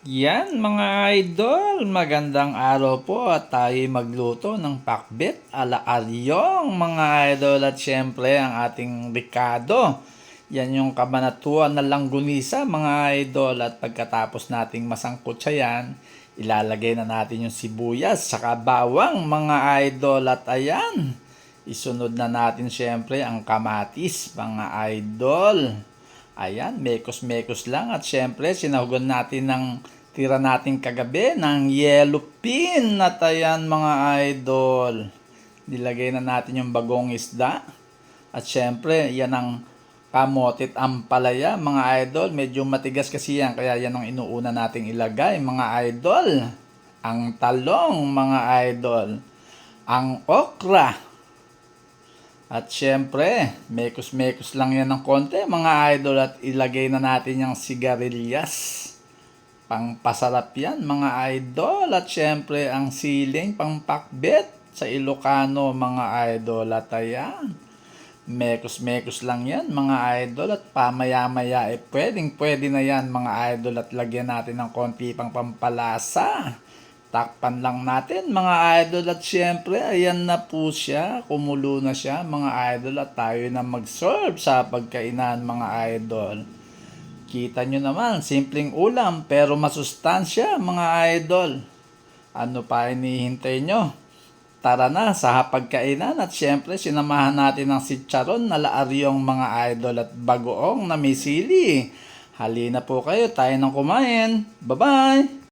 Yan mga idol, magandang araw po at tayo magluto ng pakbet ala alyong mga idol at syempre ang ating ricado. Yan yung kabanatuan na langgunisa mga idol at pagkatapos nating masangkot siya yan, ilalagay na natin yung sibuyas saka bawang mga idol at ayan. Isunod na natin syempre ang kamatis mga idol. Ayan, mekos-mekos lang at syempre sinahugan natin ng tira natin kagabi ng yellow pin at ayan mga idol. Nilagay na natin yung bagong isda at syempre yan ang kamote at ampalaya mga idol. Medyo matigas kasi yan kaya yan ang inuuna nating ilagay mga idol. Ang talong mga idol. Ang okra. At syempre, mekos-mekos lang yan ng konti mga idol at ilagay na natin yung sigarilyas. Pangpasarap yan mga idol at syempre ang siling pangpakbet sa Ilocano mga idol at ayan. Mekos-mekos lang yan mga idol at pamaya-maya pwedeng-pwede na yan mga idol at lagyan natin ng konti pang pampalasa. Takpan lang natin mga idol at syempre ayan na po siya, kumulo na siya mga idol at tayo na mag-serve sa pagkainan mga idol. Kita nyo naman, simpleng ulam pero masustansya mga idol. Ano pa hinihintay nyo? Tara na sa hapagkainan at syempre sinamahan natin ng sitsaron na laaryong mga idol at bagoong na may sili. Halina po kayo, tayo nang kumain. Bye-bye!